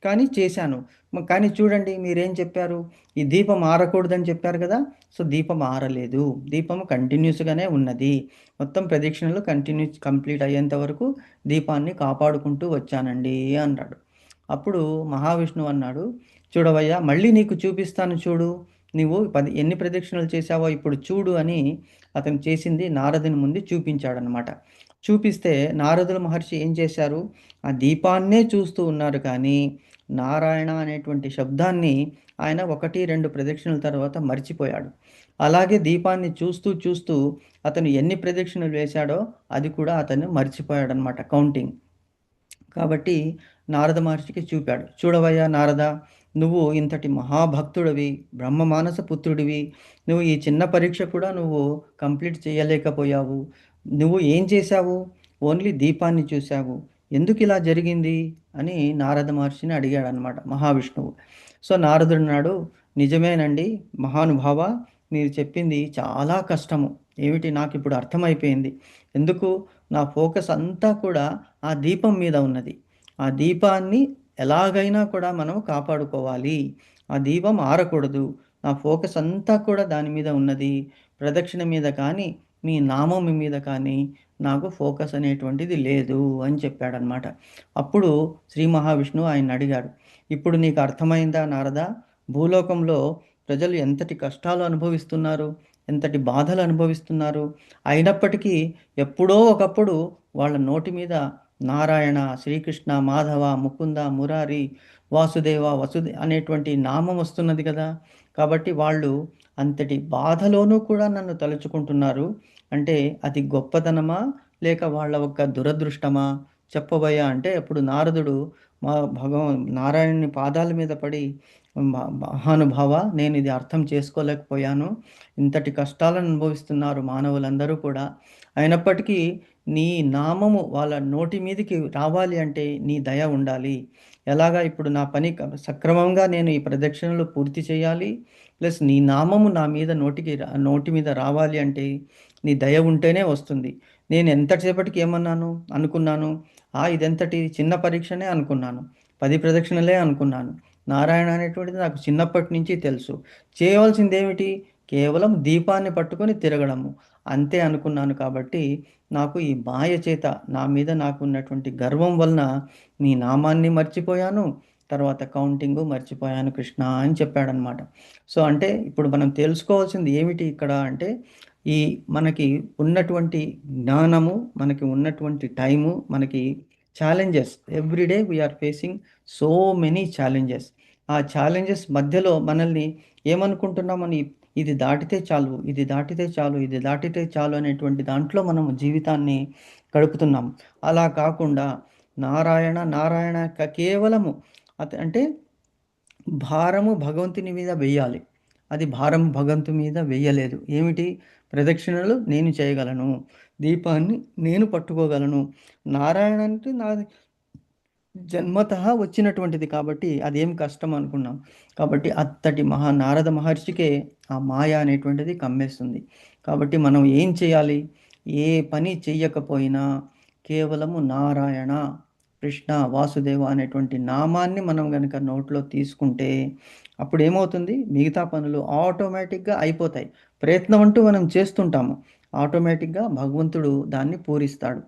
A: కానీ చేశాను, కానీ చూడండి మీరేం చెప్పారు, ఈ దీపం ఆరకూడదని చెప్పారు కదా, సో దీపం ఆరలేదు, దీపం కంటిన్యూస్గానే ఉన్నది, మొత్తం ప్రదక్షిణలు కంప్లీట్ అయ్యేంత వరకు దీపాన్ని కాపాడుకుంటూ వచ్చానండి అన్నాడు. అప్పుడు మహావిష్ణువు అన్నాడు, చూడవయ్యా మళ్ళీ నీకు చూపిస్తాను చూడు, నువ్వు ఎన్ని ప్రదక్షిణలు చేశావో ఇప్పుడు చూడు అని అతను చేసింది నారదుని ముందు చూపించాడనమాట. చూపిస్తే నారదుల మహర్షి ఏం చేశారు, ఆ దీపాన్నే చూస్తూ ఉన్నారు కానీ నారాయణ అనేటువంటి శబ్దాన్ని ఆయన 1-2 ప్రదక్షిణల తర్వాత మర్చిపోయాడు. అలాగే దీపాన్ని చూస్తూ అతను ఎన్ని ప్రదక్షిణలు వేశాడో అది కూడా అతను మర్చిపోయాడనమాట కౌంటింగ్. కాబట్టి నారద మహర్షికి చూపాడు, చూడవయ్యా నారద, నువ్వు ఇంతటి మహాభక్తుడివి, బ్రహ్మ మానస పుత్రుడివి, నువ్వు ఈ చిన్న పరీక్ష కూడా నువ్వు కంప్లీట్ చేయలేకపోయావు, నువ్వు ఏం చేశావు, ఓన్లీ దీపాన్ని చూశావు, ఎందుకు ఇలా జరిగింది అని నారద మహర్షిని అడిగాడు అనమాట మహావిష్ణువు. సో నారదుడు అన్నాడు, నిజమేనండి మహానుభావ, మీరు చెప్పింది చాలా కష్టము, ఏమిటి నాకు ఇప్పుడు అర్థమైపోయింది, ఎందుకు నా ఫోకస్ అంతా కూడా ఆ దీపం మీద ఉన్నది, ఆ దీపాన్ని ఎలాగైనా కూడా మనం కాపాడుకోవాలి, ఆ దీపం ఆరకూడదు, నా ఫోకస్ అంతా కూడా దాని మీద ఉన్నది, ప్రదక్షిణ మీద కానీ మీ నామం మీద కానీ నాకు ఫోకస్ అనేటువంటిది లేదు అని చెప్పాడనమాట. అప్పుడు శ్రీ మహావిష్ణువు ఆయన అడిగాడు, ఇప్పుడు నీకు అర్థమైందా నారద, భూలోకంలో ప్రజలు ఎంతటి కష్టాలు అనుభవిస్తున్నారు, ఎంతటి బాధలు అనుభవిస్తున్నారు, అయినప్పటికీ ఎప్పుడో ఒకప్పుడు వాళ్ళ నోటి మీద నారాయణ, శ్రీకృష్ణ, మాధవ, ముకుంద, మురారి, వాసుదేవ, అనేటువంటి నామం వస్తున్నది కదా. కాబట్టి వాళ్ళు అంతటి బాధలోనూ కూడా నన్ను తలుచుకుంటున్నారు అంటే అది గొప్పతనమా లేక వాళ్ళ ఒక్క దురదృష్టమా చెప్పబోయా అంటే అప్పుడు నారదుడు నారాయణుని పాదాల మీద పడి, మహానుభావ, నేను ఇది అర్థం చేసుకోలేకపోయాను. ఇంతటి కష్టాలను అనుభవిస్తున్నారు మానవులందరూ కూడా. అయినప్పటికీ నీ నామము వాళ్ళ నోటి మీదకి రావాలి అంటే నీ దయ ఉండాలి. ఎలాగా ఇప్పుడు నా పని సక్రమంగా నేను ఈ ప్రదక్షిణలు పూర్తి చేయాలి, ప్లస్ నీ నామము నా మీద నోటి మీద రావాలి అంటే నీ దయ ఉంటేనే వస్తుంది. నేను ఎంతసేపటికి అనుకున్నాను, ఇదెంతటి చిన్న పరీక్షనే అనుకున్నాను, 10 ప్రదక్షిణలే అనుకున్నాను. నారాయణ అనేటువంటిది నాకు చిన్నప్పటి నుంచి తెలుసు. చేయవలసింది ఏమిటి? కేవలం దీపాన్ని పట్టుకొని తిరగడము అంతే అనుకున్నాను. కాబట్టి నాకు ఈ మాయ చేత నా మీద నాకు ఉన్నటువంటి గర్వం వలన నీ నామాన్ని మర్చిపోయాను, తర్వాత కౌంటింగు మర్చిపోయాను కృష్ణ అని చెప్పాడనమాట. సో అంటే ఇప్పుడు మనం తెలుసుకోవాల్సింది ఏమిటి ఇక్కడ అంటే, ఈ మనకి ఉన్నటువంటి జ్ఞానము, మనకి ఉన్నటువంటి టైము, మనకి challenges, everyday we are facing so many challenges. ఆ ఛాలెంజెస్ మధ్యలో మనల్ని ఏమనుకుంటున్నామని, ఇది దాటితే చాలు, ఇది దాటితే చాలు, ఇది దాటితే చాలు అనేటువంటి దాంట్లో మనం జీవితాన్ని గడుపుతున్నాం. అలా కాకుండా నారాయణ నారాయణ కేవలము అంటే భారము భగవంతుని మీద వెయ్యాలి. అది భారం భగవంతుని మీద వెయ్యలేదు. ఏమిటి? ప్రదక్షిణలు నేను చేయగలను, దీపాన్ని నేను పట్టుకోగలను. నారాయణ అంటే నాది జన్మతః వచ్చినటువంటిది కాబట్టి అదేం కష్టం అనుకున్నాం. కాబట్టి అత్తటి నారద మహర్షికే ఆ మాయ అనేటువంటిది కమ్మేస్తుంది. కాబట్టి మనం ఏం చేయాలి? ఏ పని చెయ్యకపోయినా కేవలము నారాయణ, కృష్ణ, వాసుదేవ అనేటువంటి నామాన్ని మనం కనుక నోట్లో తీసుకుంటే అప్పుడు ఏమవుతుంది? మిగతా పనులు ఆటోమేటిక్గా అయిపోతాయి. ప్రయత్నం అంటూ మనం చేస్తుంటాము, ఆటోమేటిక్గా భగవంతుడు దాన్ని పూరిస్తాడు.